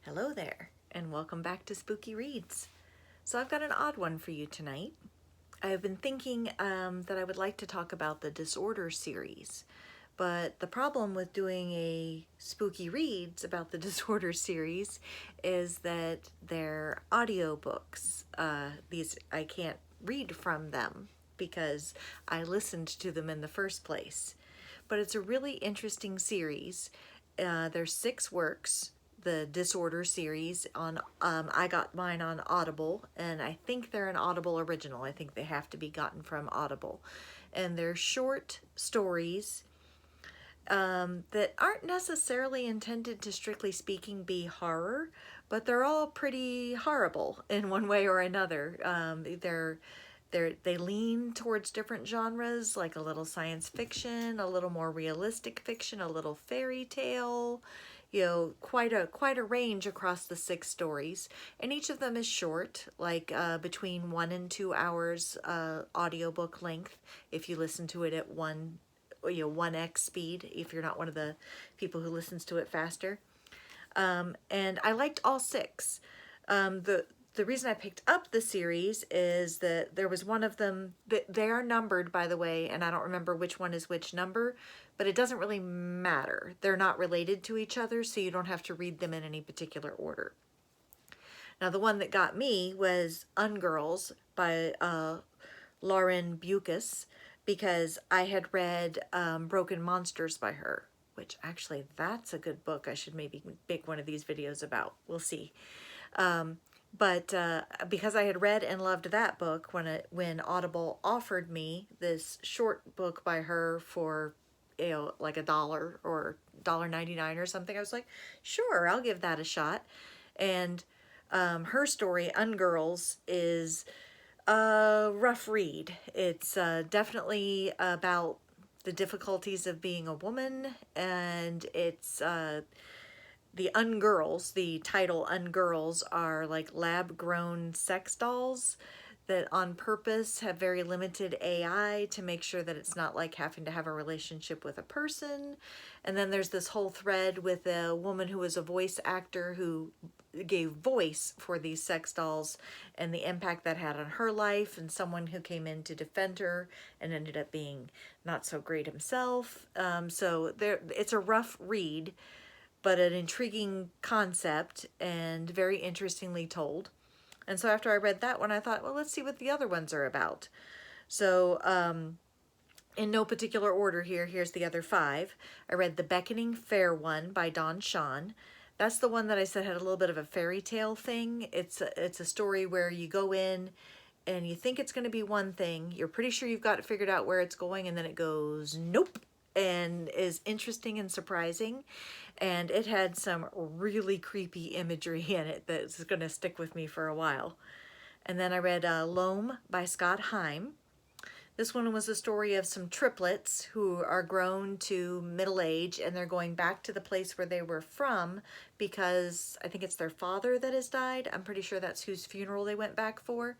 Hello there, and welcome back to Spooky Reads. So I've got an odd one for you tonight. I've been thinking that I would like to talk about the Disorder series, but the problem with doing a Spooky Reads about the Disorder series is that they're audiobooks. These I can't read from them because I listened to them in the first place. But it's a really interesting series. There's 6 works, the Disorder series. I got mine on Audible, and I think they're an Audible original. I think they have to be gotten from Audible. And they're short stories that aren't necessarily intended to, strictly speaking, be horror, but they're all pretty horrible in one way or another. They lean towards different genres, like a little science fiction, a little more realistic fiction, a little fairy tale, quite a range across the 6 stories. And each of them is short, like between 1 and 2 hours audiobook length if you listen to it at 1x speed, if you're not one of the people who listens to it faster. And I liked all 6. The reason I picked up the series is that there was one of them that they are numbered, by the way, and I don't remember which one is which number, but it doesn't really matter. They're not related to each other, so you don't have to read them in any particular order. Now, the one that got me was Ungirls by Lauren Bucas, because I had read Broken Monsters by her, which actually that's a good book. I should maybe make one of these videos about. We'll see. But because I had read and loved that book, when Audible offered me this short book by her for like $1 or $1.99 or something, I was like, sure, I'll give that a shot. And her story, Ungirls, is a rough read. It's definitely about the difficulties of being a woman, and it's the Ungirls, the title Ungirls, are like lab-grown sex dolls that on purpose have very limited AI to make sure that it's not like having to have a relationship with a person. And then there's this whole thread with a woman who was a voice actor who gave voice for these sex dolls and the impact that had on her life, and someone who came in to defend her and ended up being not so great himself. So it's a rough read, but an intriguing concept and very interestingly told. And so after I read that one, I thought, well, let's see what the other ones are about. So in no particular order here's the other 5. I read The Beckoning Fair one by Dawn Shawn. That's the one that I said had a little bit of a fairy tale thing. It's a story where you go in and you think it's going to be one thing. You're pretty sure you've got it figured out where it's going, and then it goes, nope, and is interesting and surprising. And it had some really creepy imagery in it that's going to stick with me for a while. And then I read Loam by Scott Heim. This one was a story of some triplets who are grown to middle age, and they're going back to the place where they were from because I think it's their father that has died. I'm pretty sure that's whose funeral they went back for.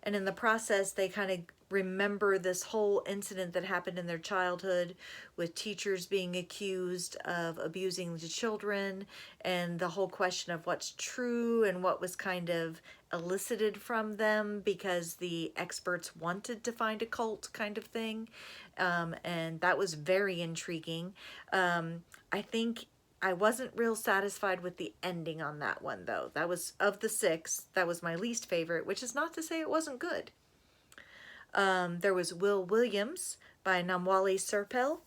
And in the process, they kind of remember this whole incident that happened in their childhood with teachers being accused of abusing the children, and the whole question of what's true and what was kind of elicited from them because the experts wanted to find a cult kind of thing. And that was very intriguing. I think I wasn't real satisfied with the ending on that one, though. That was, of the 6, that was my least favorite, which is not to say it wasn't good. There was Will Williams by Namwali Serpel,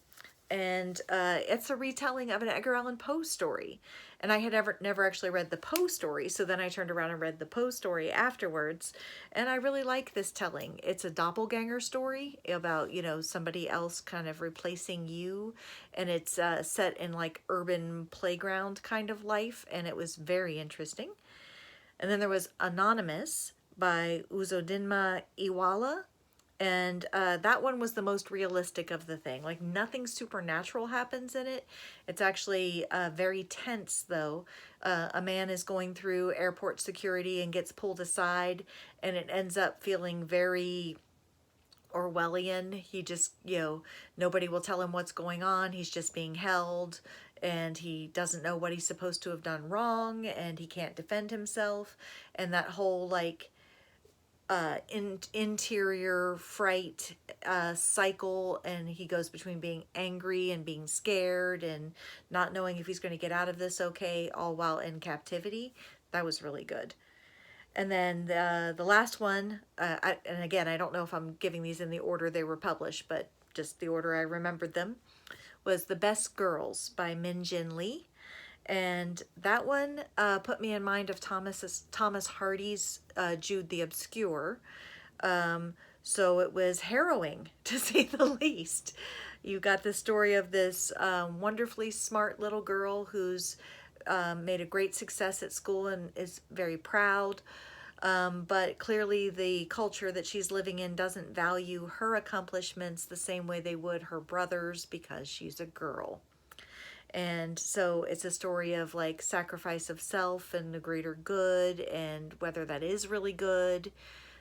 and it's a retelling of an Edgar Allan Poe story. And I had never actually read the Poe story, so then I turned around and read the Poe story afterwards, and I really like this telling. It's a doppelganger story about, somebody else kind of replacing you, and it's set in like urban playground kind of life, and it was very interesting. And then there was Anonymous by Uzodinma Iwala. And that one was the most realistic of the thing. Like, nothing supernatural happens in it. It's actually very tense, though. A man is going through airport security and gets pulled aside, and it ends up feeling very Orwellian. He just, nobody will tell him what's going on. He's just being held. and he doesn't know what he's supposed to have done wrong, and he can't defend himself, and that whole like interior fright cycle, and he goes between being angry and being scared and not knowing if he's going to get out of this okay, all while in captivity. That was really good. And then the last one, and again, I don't know if I'm giving these in the order they were published, but just the order I remembered them, was The Best Girls by Min Jin Lee. And that one put me in mind of Thomas Hardy's Jude the Obscure. So it was harrowing, to say the least. You got the story of this wonderfully smart little girl who's made a great success at school and is very proud. But clearly the culture that she's living in doesn't value her accomplishments the same way they would her brothers because she's a girl. And so it's a story of like sacrifice of self and the greater good and whether that is really good.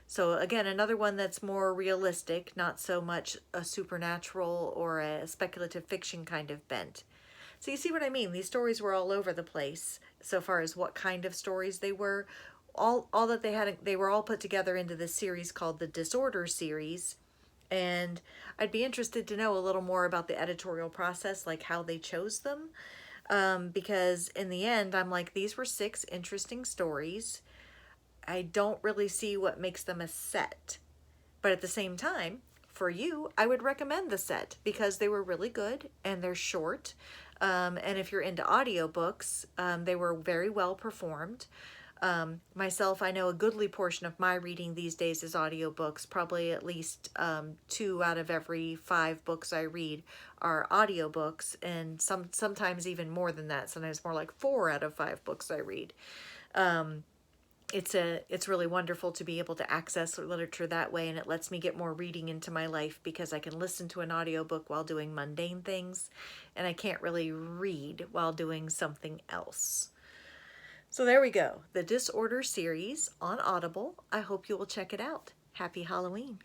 So again, another one that's more realistic, not so much a supernatural or a speculative fiction kind of bent. So you see what I mean? These stories were all over the place so far as what kind of stories they were. All that they had, they were all put together into this series called the Disorder series. And I'd be interested to know a little more about the editorial process, like how they chose them. Because in the end, I'm like, these were 6 interesting stories. I don't really see what makes them a set. But at the same time, for you, I would recommend the set because they were really good and they're short. And if you're into audiobooks, they were very well performed. Myself, I know a goodly portion of my reading these days is audiobooks. Probably at least 2 out of every 5 books I read are audiobooks, and sometimes even more than that. Sometimes more like 4 out of 5 books I read. It's really wonderful to be able to access literature that way, and it lets me get more reading into my life because I can listen to an audiobook while doing mundane things, and I can't really read while doing something else. So there we go, the Disorder series on Audible. I hope you will check it out. Happy Halloween.